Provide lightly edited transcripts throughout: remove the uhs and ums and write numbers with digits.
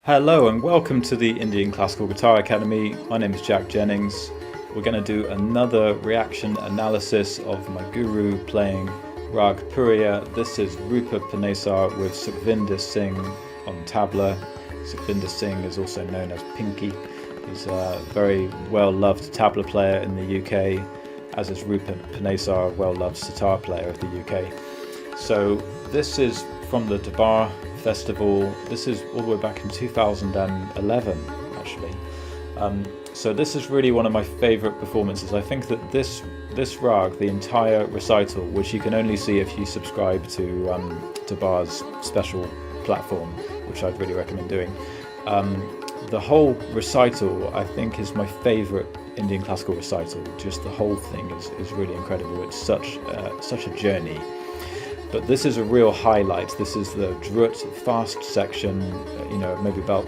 Hello and welcome to the Indian Classical Guitar Academy. My name is Jack Jennings. We're going to do another reaction analysis of my guru playing Raag Puria. This is Roopa Panesar with Sukhvinder Singh on Tabla. Sukhvinder Singh is also known as Pinky. He's a very well-loved tabla player in the UK, as is Roopa Panesar, a well-loved sitar player of the UK. So this is from the Tabla Festival. This is all the way back in 2011 actually. So this is really one of my favorite performances. I think that this Raag, the entire recital, which you can only see if you subscribe to Tabla's special platform, which I'd really recommend doing, the whole recital I think is my favorite Indian classical recital. Just the whole thing is really incredible. It's such a journey. But this is a real highlight. This is the Drut fast section, maybe about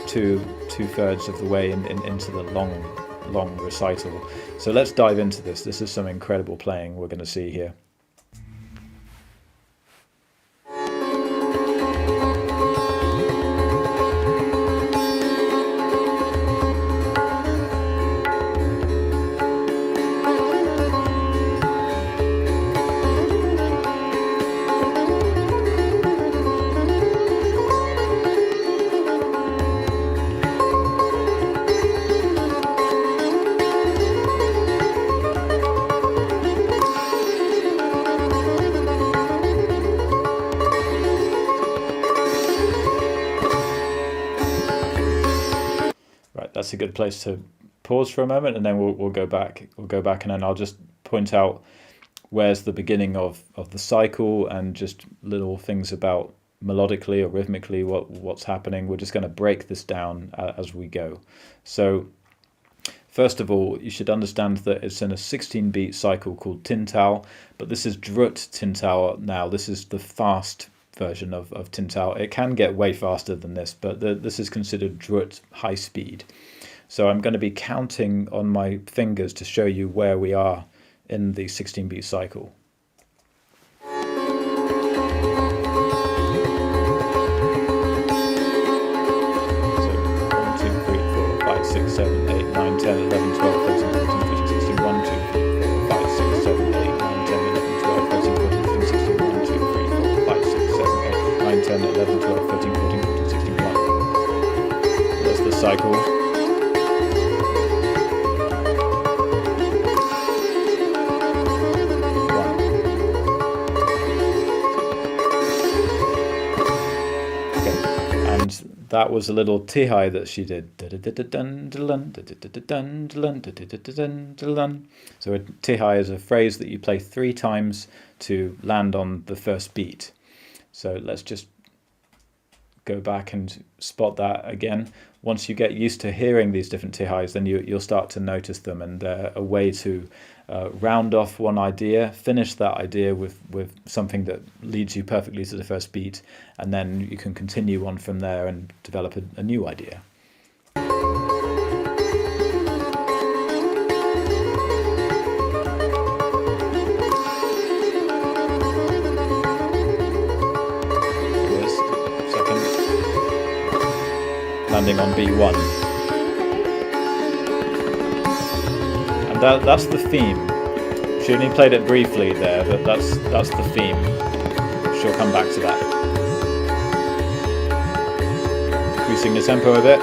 two-thirds of the way into the long recital. So let's dive into this. This is some incredible playing we're going to see here. That's a good place to pause for a moment, and then we'll go back. We'll go back, and then I'll just point out where's the beginning of the cycle and just little things about melodically or rhythmically what's happening. We're just going to break this down as we go. So first of all, you should understand that it's in a 16-beat cycle called Tintal, but this is Drut Tintal now. This is the fast version of Tintal. It can get way faster than this, but this is considered Drut high speed. So I'm going to be counting on my fingers to show you where we are in the 16-beat cycle. So 1, 2, 3, 4, 5, 6, 7, 8, 9, 10, 11, 12, 13, 14, 15, 16, 1, 2, 3, 4, 5, 6, 7, 8, 9, 10, 11, 12, 13, 14, 15, 16, 1, 2, 3, 4, 5, 6, 7, 8, 9, 10, 11, 12, 13, 14, 15, 16, 1. That's the cycle. That was a little Tihai that she did. So a Tihai is a phrase that you play 3 times to land on the first beat. So let's just go back and spot that again. Once you get used to hearing these different Tihais, then you'll start to notice them, and they're a way to round off one idea, finish that idea with something that leads you perfectly to the first beat, and then you can continue on from there and develop a new idea. Landing on B1, and that's the theme. She only played it briefly there, but that's the theme. She'll come back to that. Increasing the tempo a bit.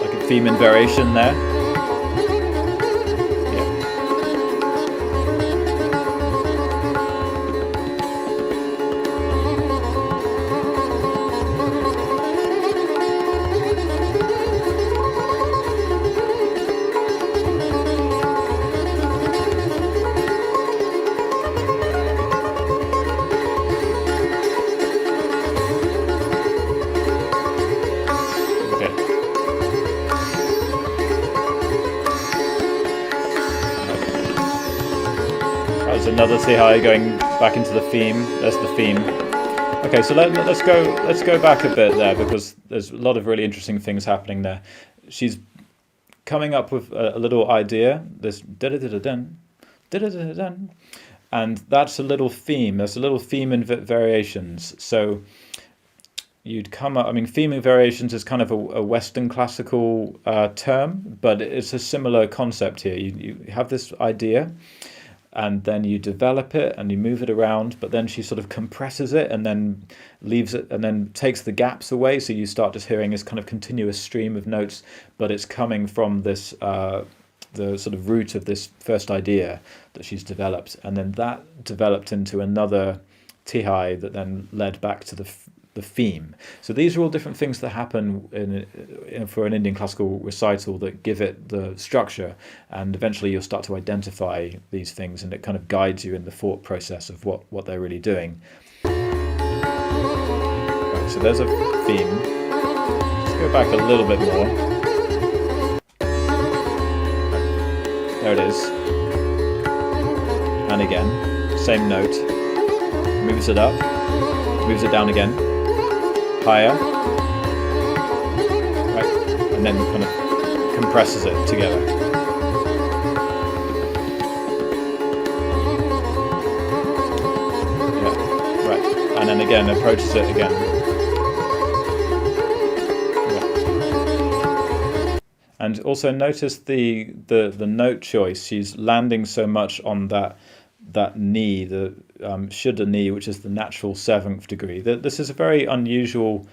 Like a theme in variation there. There's another Tihai going back into the theme. There's the theme. Okay, so let's go back a bit there, because there's a lot of really interesting things happening there. She's coming up with a little idea, this da-da-da-da-dun, da-da-da-da-dun, and that's a little theme. There's a little theme in variations. So you'd come up, I mean, theming variations is kind of a Western classical term, but it's a similar concept here. You have this idea, and then you develop it and you move it around, but then she sort of compresses it and then leaves it and then takes the gaps away. So you start just hearing this kind of continuous stream of notes, but it's coming from this, the sort of root of this first idea that she's developed. And then that developed into another Tihai that then led back to the theme. So these are all different things that happen for an Indian classical recital that give it the structure, and eventually you'll start to identify these things, and it kind of guides you in the thought process of what they're really doing. Right, so there's a theme. Let's go back a little bit more. There it is. And again, same note. Moves it up, moves it down again. Higher, right, and then kind of compresses it together. Yeah, right, and then again approaches it again. Yeah. And also notice the note choice. She's landing so much on that knee, the Shuddha knee, which is the natural 7th degree. This is a very unusual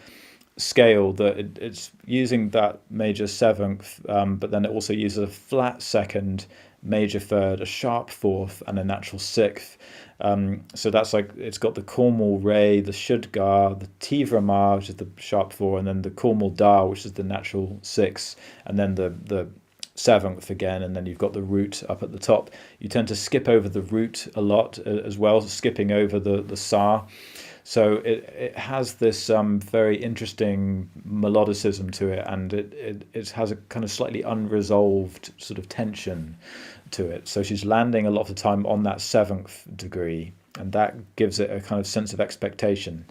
scale that it's using that major 7th, but then it also uses a flat 2nd, major 3rd, a sharp 4th, and a natural 6th. So that's like, it's got the Kormal Re, the Shuddha, the Tivra Ma, which is the sharp 4, and then the Kormal Da, which is the natural 6, and then the 7th again, and then you've got the root up at the top. You tend to skip over the root a lot as well, skipping over the Sa. So it has this very interesting melodicism to it, and it has a kind of slightly unresolved sort of tension to it. So she's landing a lot of the time on that 7th degree, and that gives it a kind of sense of expectation.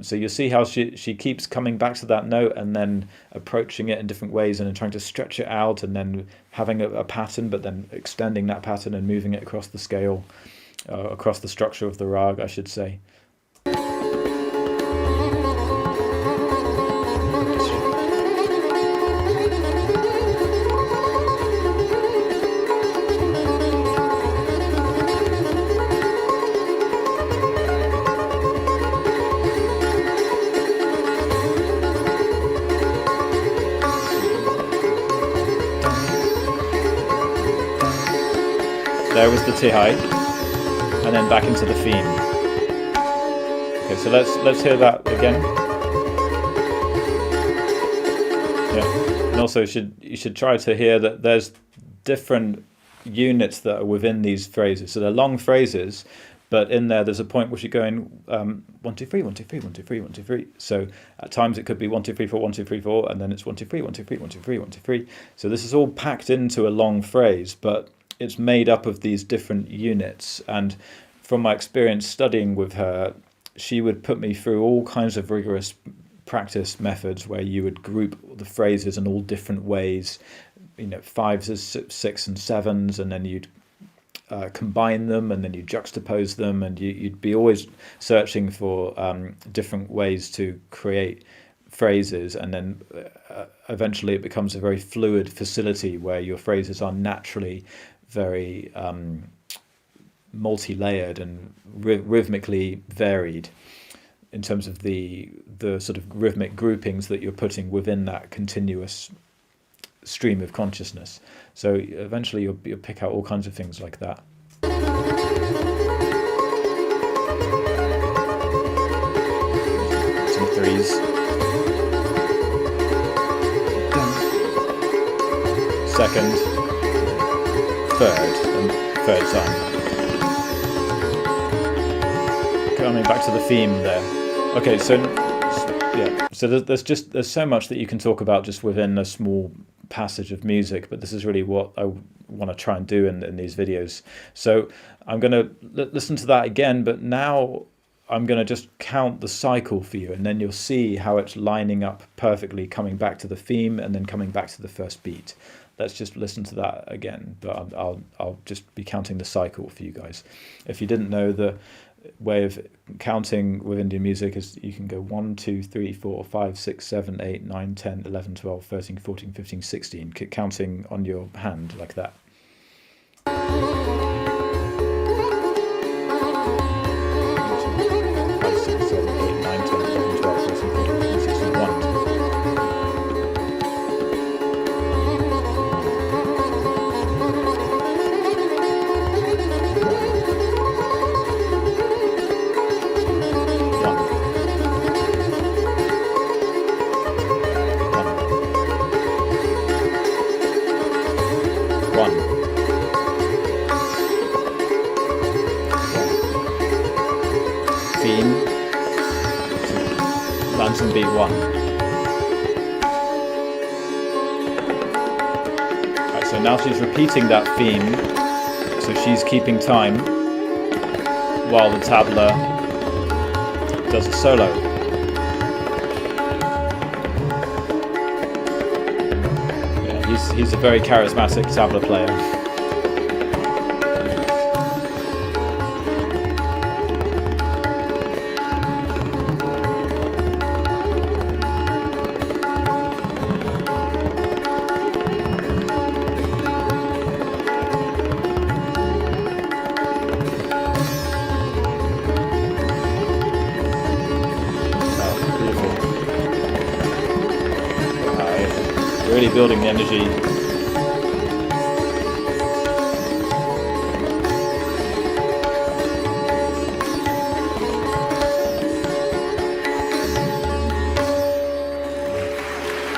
So you'll see how she keeps coming back to that note and then approaching it in different ways, and then trying to stretch it out, and then having a pattern, but then extending that pattern and moving it across the scale, across the structure of the rag, I should say. There was the Tihai, and then back into the theme. Okay, so let's hear that again. Yeah, and also you should try to hear that there's different units that are within these phrases. So they're long phrases, but in there's a point where you're going 1 2 3 1 2 3 1 2 3 1 2 3. So at times it could be 1 2 3 4 1 2 3 4, and then it's 1 2 3 1 2 3 1 2 3 1 2 3. So this is all packed into a long phrase, but it's made up of these different units. And from my experience studying with her, she would put me through all kinds of rigorous practice methods where you would group the phrases in all different ways, 5s, 6s and 7s, and then you'd combine them, and then you juxtapose them, and you'd be always searching for different ways to create phrases, and then eventually it becomes a very fluid facility where your phrases are naturally very multi-layered and rhythmically varied in terms of the sort of rhythmic groupings that you're putting within that continuous stream of consciousness. So eventually you'll pick out all kinds of things like that. Some 3s. Second, 3rd, and 3rd time. Coming back to the theme there. Okay, so yeah, so there's so much that you can talk about just within a small passage of music, but this is really what I want to try and do in these videos. So I'm going to listen to that again, but now I'm going to just count the cycle for you, and then you'll see how it's lining up perfectly, coming back to the theme and then coming back to the first beat. let's just listen to that again. But I'll just be counting the cycle for you guys. If you didn't know, the way of counting with Indian music is you can go 1, 2, 3, 4, 5, 6, 7, 8, 9, 10, 11, 12, 13, 14, 15, 16, counting on your hand like that. 5, 6, 7, 8, 9, 10, 11, 12, 13, 14, 15, 16, 1. Lands in beat 1. Right, so now she's repeating that theme, so she's keeping time while the tabla does a solo. Yeah, he's a very charismatic tabla player. Really building the energy.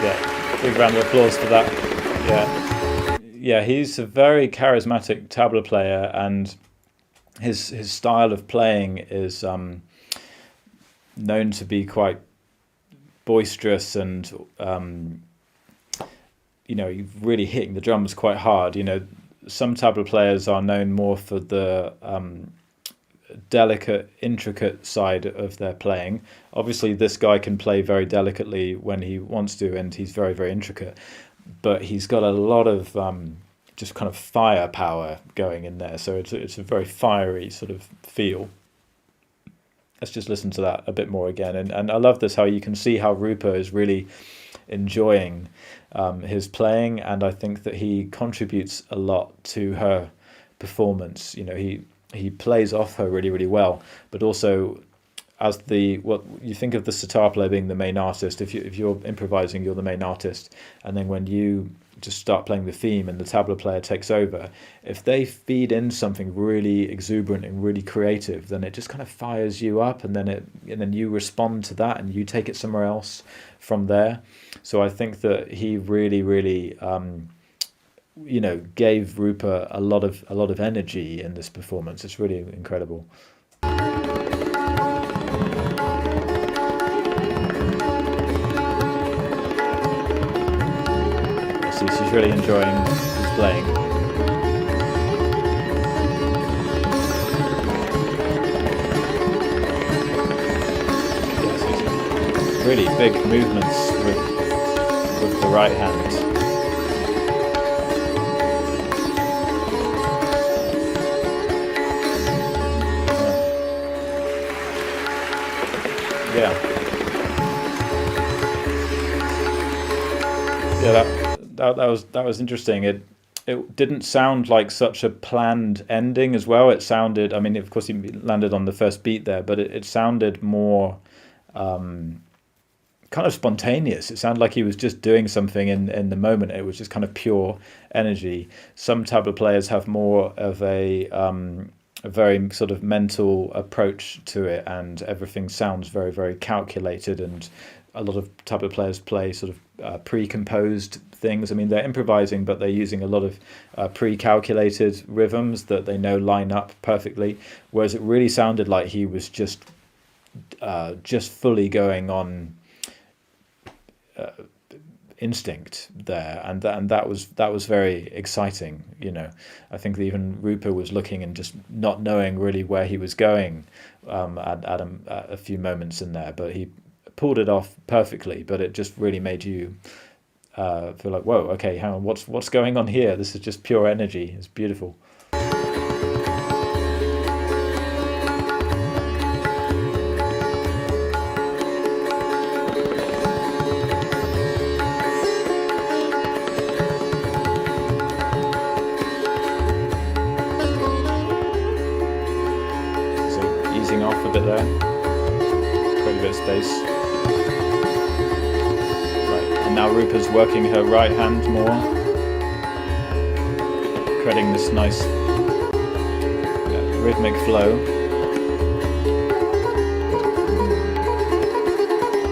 Yeah, big round of applause for that. Yeah, he's a very charismatic tabla player, and his style of playing is known to be quite boisterous and really hitting the drums quite hard. Some tabla players are known more for the delicate, intricate side of their playing. Obviously, this guy can play very delicately when he wants to, and he's very, very intricate. But he's got a lot of just kind of firepower going in there. So it's a very fiery sort of feel. Let's just listen to that a bit more again. And I love this, how you can see how Roopa is really enjoying his playing, and I think that he contributes a lot to her performance. He plays off her really, really well, but also as what you think of the sitar player being the main artist. If you're improvising, you're the main artist, and then when you just start playing the theme and the tabla player takes over, if they feed in something really exuberant and really creative, then it just kind of fires you up, and then you respond to that and you take it somewhere else from there. So I think that he really, really gave Roopa a lot of energy in this performance. It's really incredible. She's really enjoying his playing. Yes, really big movements with the right hand. That was interesting. It didn't sound like such a planned ending as well. It sounded, I mean, of course he landed on the first beat there, but it sounded more kind of spontaneous. It sounded like he was just doing something in the moment. It was just kind of pure energy. Some tabla players have more of a very sort of mental approach to it, and everything sounds very, very calculated, and a lot of tabla players play sort of pre-composed things. I mean, they're improvising, but they're using a lot of pre-calculated rhythms that they know line up perfectly, whereas it really sounded like he was just fully going on instinct there, and that was very exciting. I think that even Roopa was looking and just not knowing really where he was going at a few moments in there, but he pulled it off perfectly. But it just really made you feel like, whoa, okay, hang on, what's going on here? This is just pure energy. It's beautiful. Easing off a bit there, quite a bit of space. Right, and now Roopa's working her right hand more, creating this nice rhythmic flow.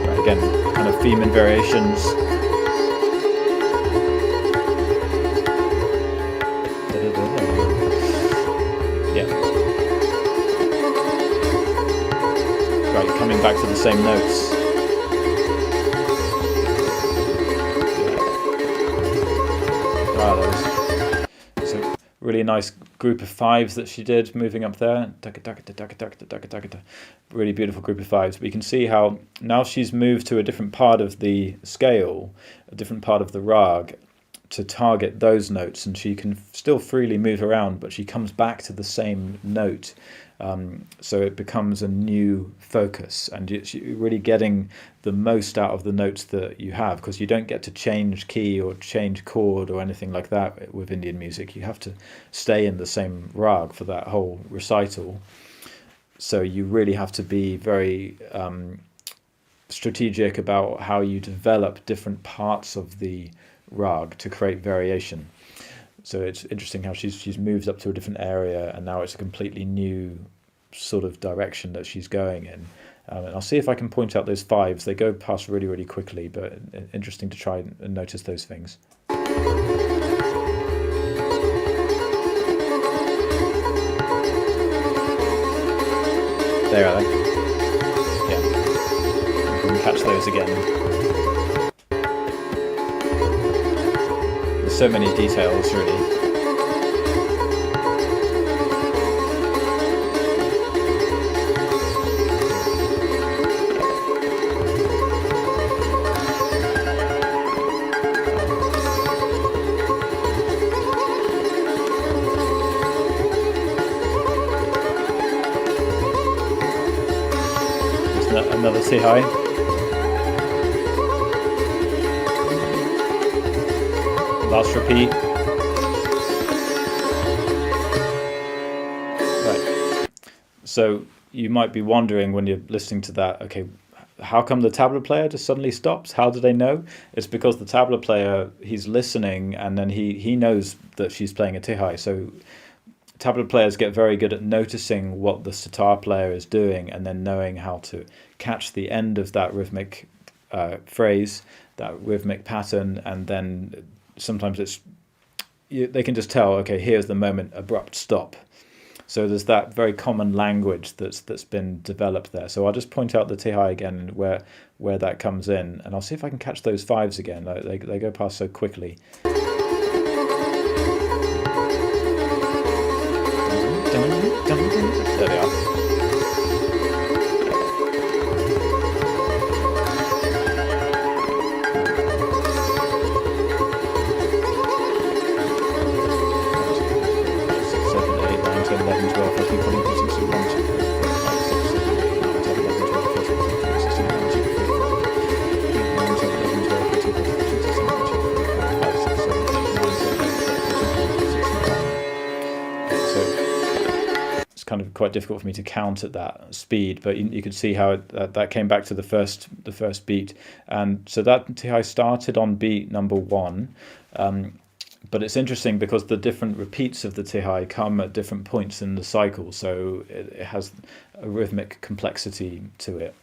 Right, again, kind of theme and variations. Yeah. Right, coming back to the same notes. Wow, that was so really nice group of fives that she did, moving up there. Really beautiful group of fives. But you can see how now she's moved to a different part of the scale, a different part of the Raag, to target those notes, and she can still freely move around, but she comes back to the same note. So it becomes a new focus, and you're really getting the most out of the notes that you have, because you don't get to change key or change chord or anything like that with Indian music. You have to stay in the same Raag for that whole recital. So you really have to be very strategic about how you develop different parts of the Raag to create variation. So it's interesting how she's moved up to a different area, and now it's a completely new sort of direction that she's going in. And I'll see if I can point out those fives. They go past really, really quickly, but interesting to try and notice those things. There are they. Yeah. You can catch those again. So many details, really. There's another Tihai. Last repeat. Right. So you might be wondering when you're listening to that, okay, how come the tabla player just suddenly stops? How do they know? It's because the tabla player, he's listening, and then he knows that she's playing a Tihai. So tabla players get very good at noticing what the sitar player is doing, and then knowing how to catch the end of that rhythmic phrase, that rhythmic pattern, and then sometimes they can just tell, okay, here's the moment, abrupt stop. So there's that very common language that's been developed there. So I'll just point out the Tihai again, where that comes in, and I'll see if I can catch those fives again. They go past so quickly. There they are. Kind of quite difficult for me to count at that speed, but you could see how that came back to the first beat, and so that Tihai started on beat number 1, but it's interesting because the different repeats of the Tihai come at different points in the cycle, so it has a rhythmic complexity to it.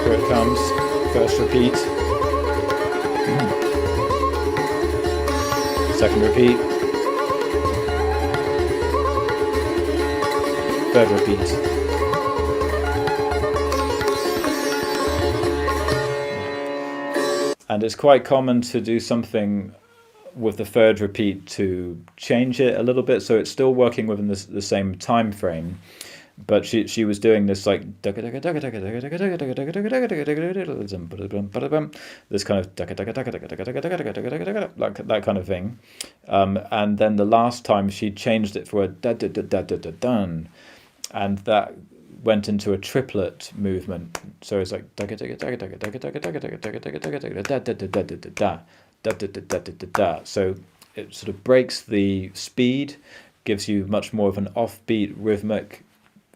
Here it comes, first repeat, second repeat, third repeat. And it's quite common to do something with the third repeat to change it a little bit, so it's still working within the same time frame, but she was doing this like this kind of that kind of thing, and then the last time she changed it for a da da da da da da dun, and that went into a triplet movement. So it's like so it sort of breaks the speed, gives you much more of an offbeat rhythmic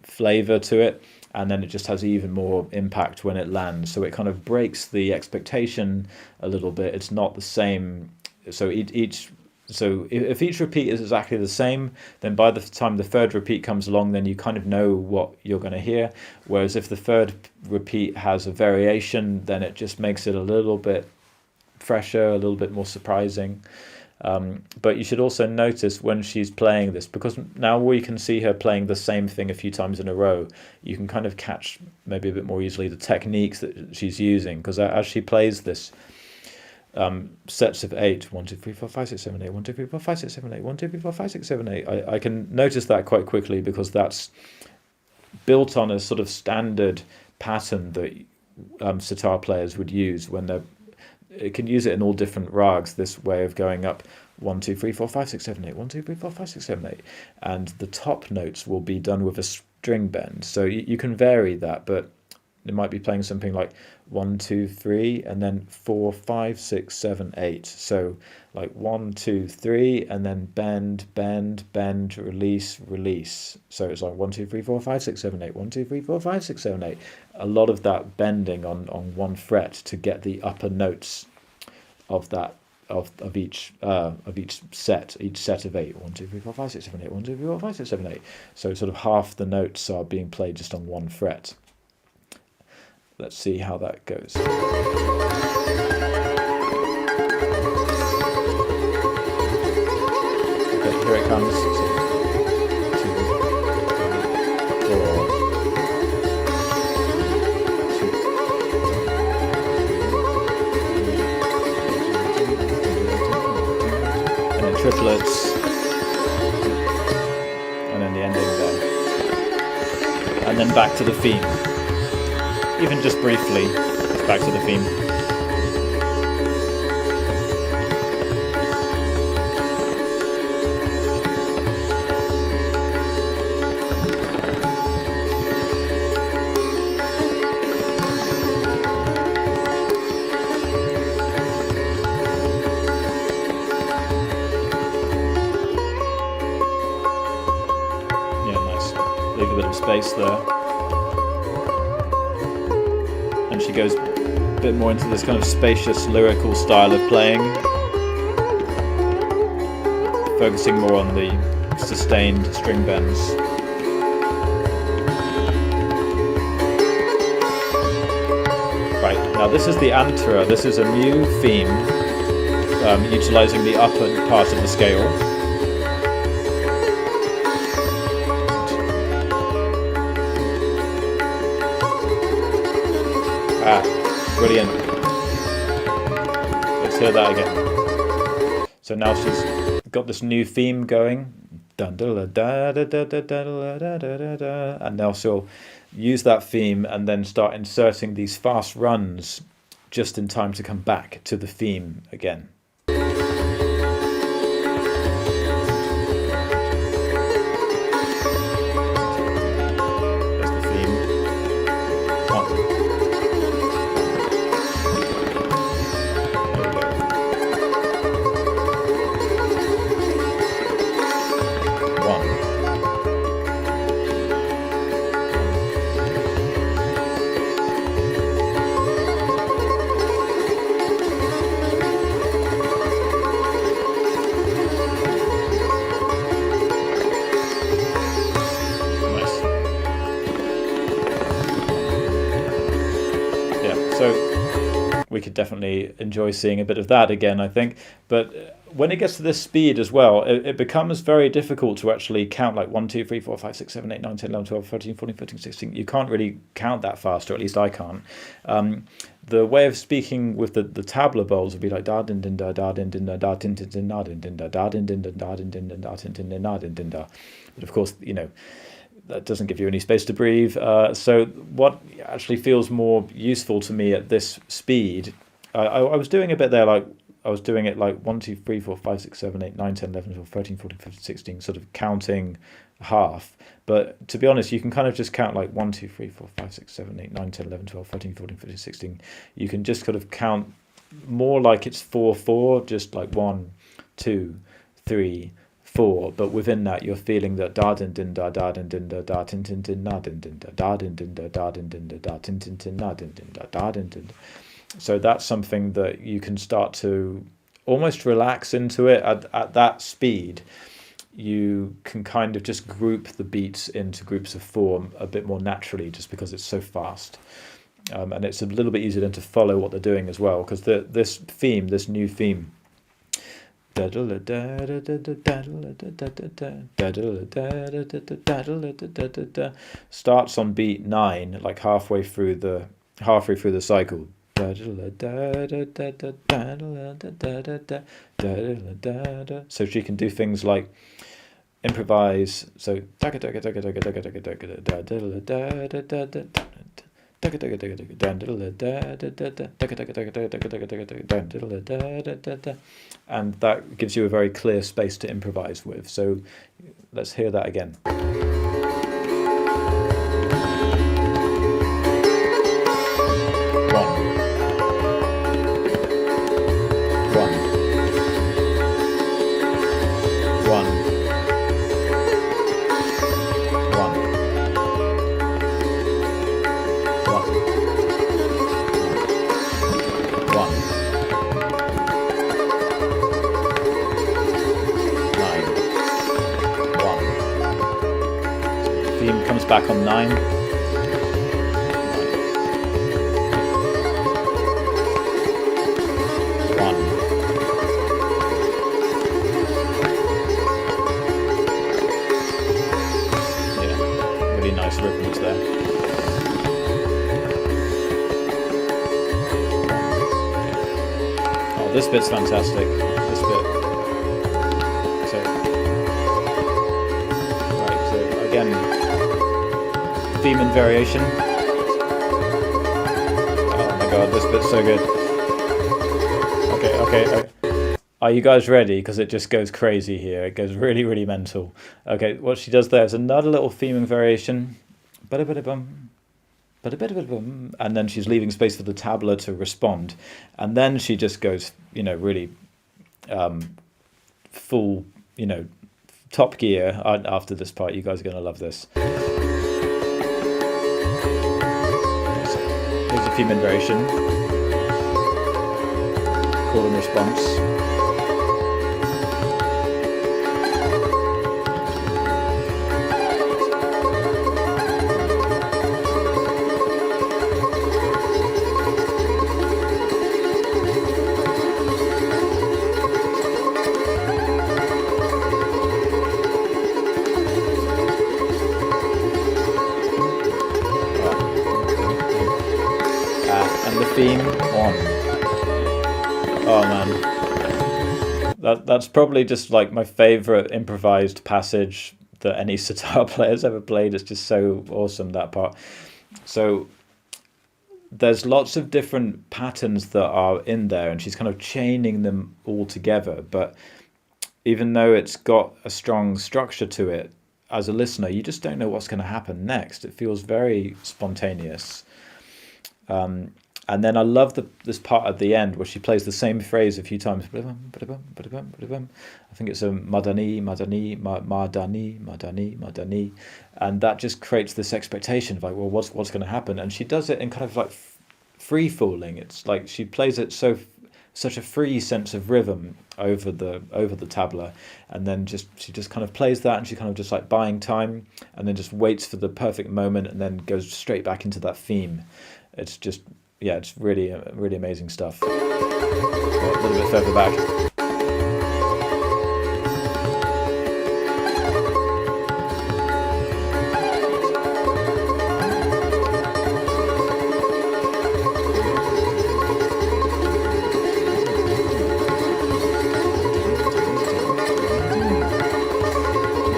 flavor to it, and then it just has even more impact when it lands. So it kind of breaks the expectation a little bit. It's not the same. So if each repeat is exactly the same, then by the time the third repeat comes along, then you kind of know what you're going to hear. Whereas if the third repeat has a variation, then it just makes it a little bit fresher, a little bit more surprising. But you should also notice when she's playing this, because now we can see her playing the same thing a few times in a row, you can kind of catch maybe a bit more easily the techniques that she's using, because as she plays this sets of 8, 1 2 3 4 5 6 7 8, 1 2 3 4 5 6 7 8, 1 2 3 4 5 6 7 8, I can notice that quite quickly, because that's built on a sort of standard pattern that sitar players would use when they're. It can use it in all different rags, this way of going up 1 2 3 4 5 6 7 8, 1 2 3 4 5 6 7 8, and the top notes will be done with a string bend. So you can vary that, but it might be playing something like 1 2 3 and then 4 5 6 7 8. So like 1 2 3 and then bend bend bend, release release. So it's like 1 2 3 4 5 6 7 8, 1 2 3 4 5 6 7 8. A lot of that bending on one fret to get the upper notes of that of each set of 8. 1 2 3 4 5 6 7 8, 1 2 3 4 5 6 7 8. So sort of half the notes are being played just on one fret. Let's see how that goes. Okay, here it comes. 2 4 and then triplets, and then the ending there, and then back to the theme. Even just briefly, back to the theme. Yeah, nice. Leave a bit of space there. She goes a bit more into this kind of spacious lyrical style of playing, focusing more on the sustained string bends. Right, now this is the Antara. This is a new theme, utilizing the upper part of the scale. Brilliant. Let's hear that again. So now she's got this new theme going. And now she'll use that theme and then start inserting these fast runs just in time to come back to the theme again. we could definitely enjoy seeing a bit of that again, I think. But when it gets to this speed as well, it becomes very difficult to actually count like 1, 2, 3, 4, 5, 6, 7, 8, 9, 10, 11, 12, 13, 14, 15, 16. You can't really count that fast, or at least I can't. The way of speaking with the tabla bowls would be like da din din da da din din da da din din din da din din da da din din da din din da din din da din din da. But of course, that doesn't give you any space to breathe. So what actually feels more useful to me at this speed, I was doing a bit there, like I was doing it like 1, 2, 3, 4, 5, 6, 7, 8, 9, 10, 11, 12, 13, 14, 15, 16, sort of counting half. But to be honest, you can kind of just count like 1, 2, 3, 4, 5, 6, 7, 8, 9, 10, 11, 12, 13, 14, 15, 16. You can just kind of count more like it's 4, 4, just like 1, 2, 3, 4. But within that, you're feeling that da din din da da din din da da din din din na din din da din din da da din din da da din din din na din din da da din din. So that's something that you can start to almost relax into it at that speed. You can kind of just group the beats into groups of 4 a bit more naturally, just because it's so fast. And it's a little bit easier then to follow what they're doing as well, because this new theme, starts on beat 9, like halfway through the cycle. So she can do things like improvise. So and that gives you a very clear space to improvise with. So let's hear that again. Back on 9. Really nice rhythms there. Oh, this bit's fantastic. This bit. So again, theme and variation. Oh my god, this bit's so good. Okay. Are you guys ready? Because it just goes crazy here. It goes really, really mental. Okay, what she does there is another little theme and variation. And then she's leaving space for the tabla to respond. And then she just goes, really full, top gear after this part. You guys are going to love this. Here's a theme and variation. Call and response. Theme on. Oh man, that's probably just like my favorite improvised passage that any sitar player's ever played. It's just so awesome, that part. So there's lots of different patterns that are in there, and she's kind of chaining them all together. But even though it's got a strong structure to it, as a listener, you just don't know what's going to happen next. It feels very spontaneous. And then I love this part at the end where she plays the same phrase a few times. I think it's a madani, madani, madani, madani, madani. And that just creates this expectation of like, well, what's going to happen? And she does it in kind of like free falling. It's like she plays it such a free sense of rhythm over the tabla, and then she just kind of plays that, and she kind of just like buying time, and then just waits for the perfect moment, and then goes straight back into that theme. It's just yeah, it's really really amazing stuff. So a little bit further back.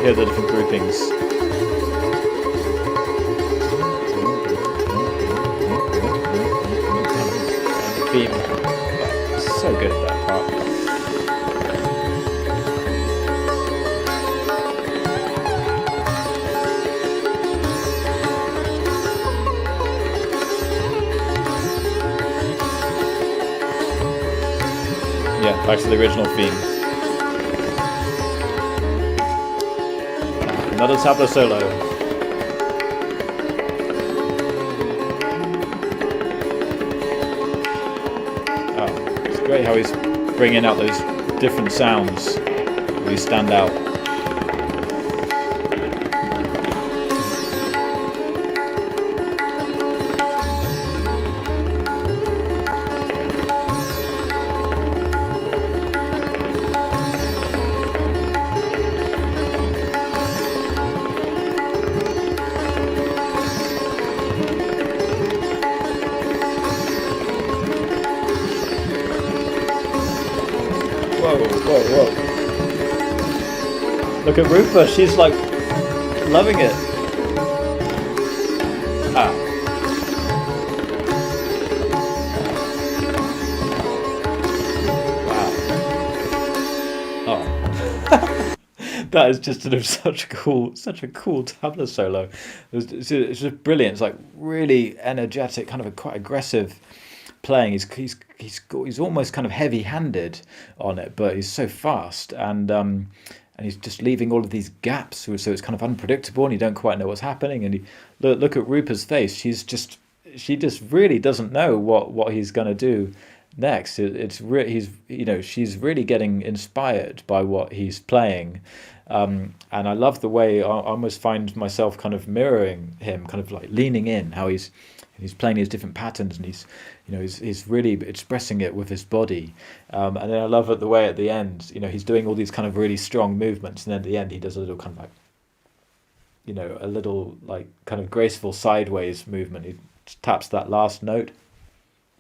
Hear the different groupings. Theme. Oh, so good at that part. Yeah, back to the original theme. Another tabla solo. Oh, it's great how he's bringing out those different sounds that really stand out. Whoa. Look at Roopa, she's like loving it. Ah. Wow. Oh. That is just such a cool tabla solo. It's just brilliant. It's like really energetic, kind of a quite aggressive playing. He's almost kind of heavy-handed on it, but he's so fast, and he's just leaving all of these gaps, so it's kind of unpredictable, and you don't quite know what's happening. And look at Rupa's face; she just really doesn't know what he's going to do next. She's really getting inspired by what he's playing, and I love the way I almost find myself kind of mirroring him, kind of like leaning in how he's playing his different patterns, and he's really expressing it with his body. And then I love the way at the end, he's doing all these kind of really strong movements, and then at the end he does a little kind of like, a little like kind of graceful sideways movement. He taps that last note,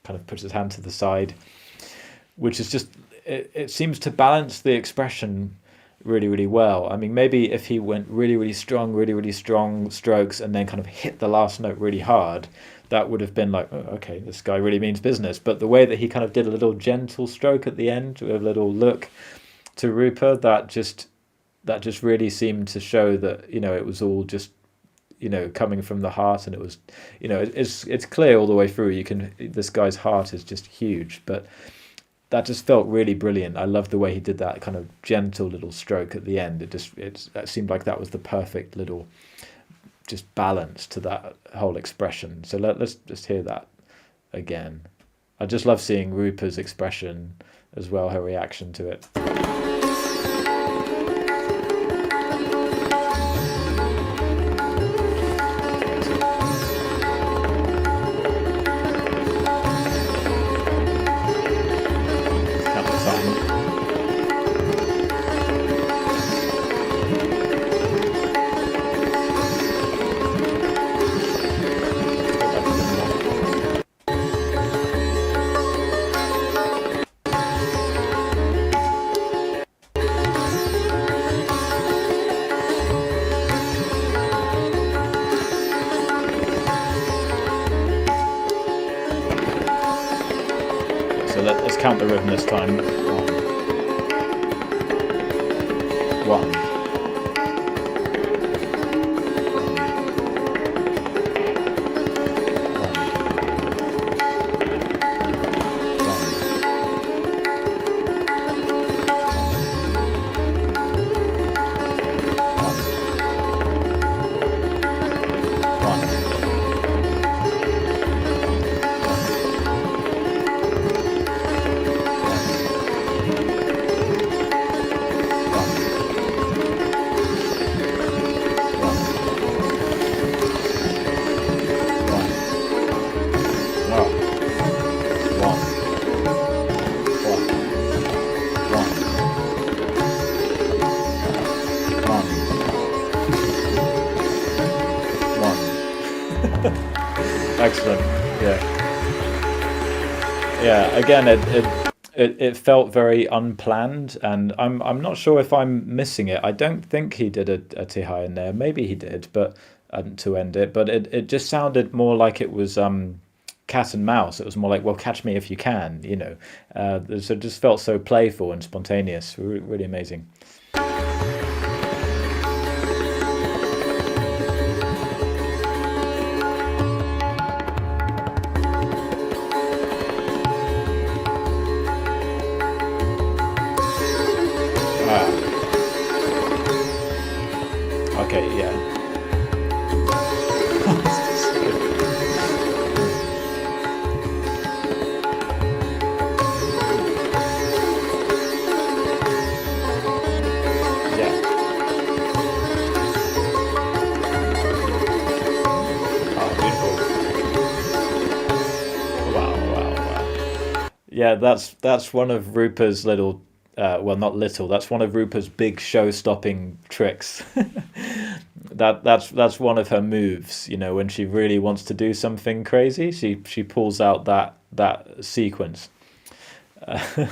kind of puts his hand to the side, which is just, it seems to balance the expression really, really well. I mean, maybe if he went really, really strong strokes and then kind of hit the last note really hard, that would have been like, oh, okay, this guy really means business. But the way that he kind of did a little gentle stroke at the end, with a little look to Roopa, that just really seemed to show that, it was all just, coming from the heart, and it was, it's clear all the way through. This guy's heart is just huge, but that just felt really brilliant. I love the way he did that kind of gentle little stroke at the end. It seemed like that was the perfect little just balance to that whole expression. So let's just hear that again. I just love seeing Rupa's expression as well, her reaction to it. Let's count the rhythm this time. 1. Excellent. Yeah. Yeah. Again, it felt very unplanned, and I'm not sure if I'm missing it. I don't think he did a Tihai in there. Maybe he did, but to end it. But it just sounded more like it was cat and mouse. It was more like, well, catch me if you can, you know. So it just felt so playful and spontaneous. Really amazing. Ah, okay, yeah. Yeah. Oh, beautiful. Wow, wow, wow. Yeah, that's one of Rupa's little, well, not little. That's one of Rupa's big show-stopping tricks. That's one of her moves. You know, when she really wants to do something crazy, she pulls out that sequence. And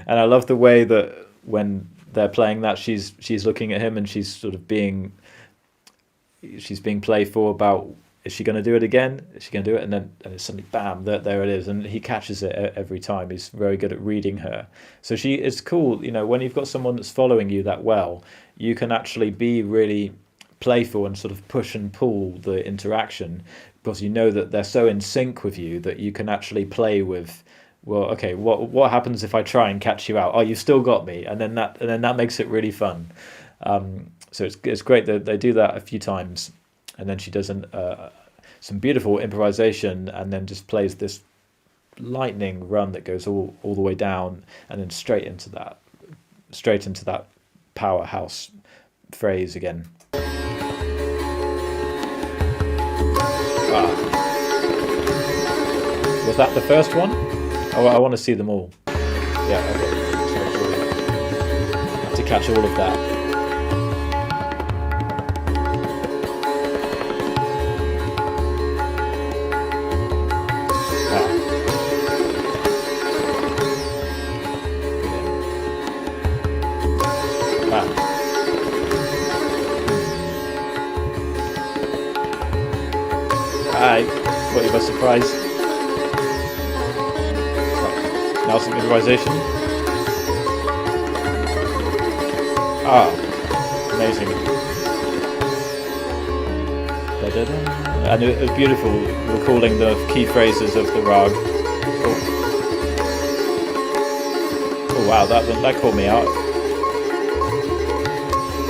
I love the way that when they're playing that, she's looking at him and she's being playful about, is she going to do it again? Is she going to do it? And it's suddenly bam, there it is, and he catches it every time. He's very good at reading her. So it's cool, you know, when you've got someone that's following you that well, you can actually be really playful and sort of push and pull the interaction, because you know that they're so in sync with you that you can actually play with, well, okay, what happens if I try and catch you out? Oh, you still got me, and then that makes it really fun. So it's great that they do that a few times, and then she does some beautiful improvisation, and then just plays this lightning run that goes all the way down, and then straight into that powerhouse phrase again. Ah, was that the first one? Oh, I want to see them all. Yeah, okay. So I have to catch all of that. Ah, ah. I caught you by surprise. Right. Now some improvisation. Ah, amazing. Da-da-da. And it was beautiful, recalling the key phrases of the Raag. Oh, oh wow, that caught me out.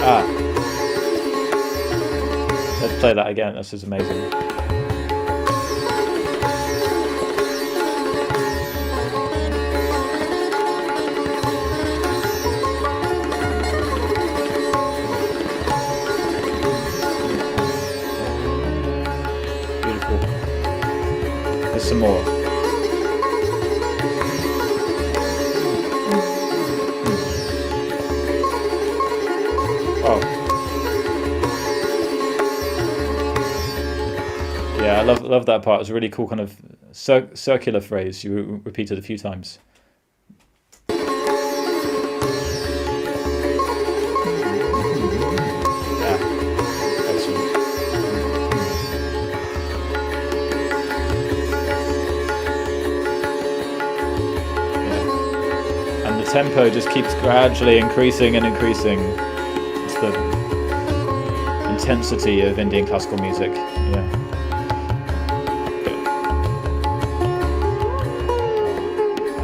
Ah, let's play that again. This is amazing. There's some more. Oh. Yeah, I love that part. It's a really cool kind of circular phrase you repeated a few times. Yeah, excellent. Yeah. And the tempo just keeps gradually increasing and increasing. It's the intensity of Indian classical music. Yeah.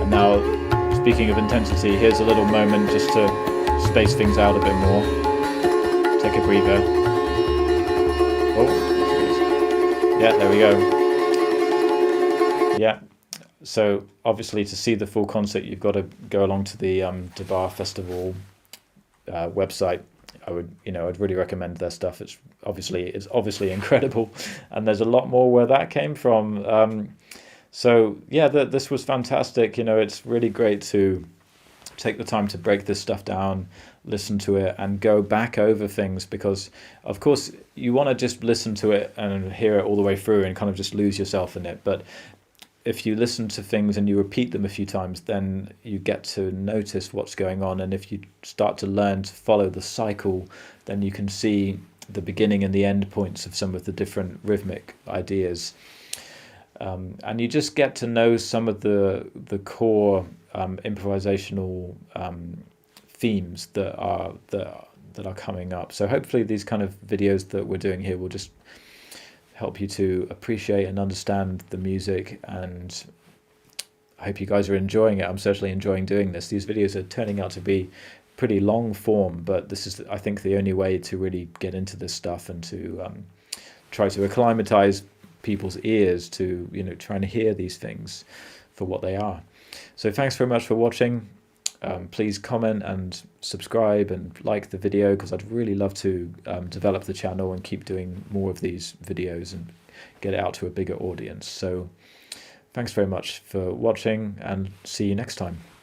And now, speaking of intensity, here's a little moment just to space things out a bit more. Take a breather. Oh, yeah, there we go. Yeah. So obviously, to see the full concert, you've got to go along to the Tabla Festival website. I'd really recommend their stuff. It's obviously incredible, and there's a lot more where that came from. So yeah, this was fantastic. You know, it's really great to take the time to break this stuff down, listen to it, and go back over things, because of course you want to just listen to it and hear it all the way through and kind of just lose yourself in it. But if you listen to things and you repeat them a few times, then you get to notice what's going on. And if you start to learn to follow the cycle, then you can see the beginning and the end points of some of the different rhythmic ideas. And you just get to know some of the core improvisational themes that are coming up. So hopefully these kind of videos that we're doing here will just help you to appreciate and understand the music, and I hope you guys are enjoying it. I'm certainly enjoying doing this. These videos are turning out to be pretty long form, but this is, I think, the only way to really get into this stuff and to try to acclimatize people's ears to, you know, trying to hear these things for what they are. So thanks very much for watching. Please comment and subscribe and like the video, because I'd really love to develop the channel and keep doing more of these videos and get it out to a bigger audience. So thanks very much for watching, and see you next time.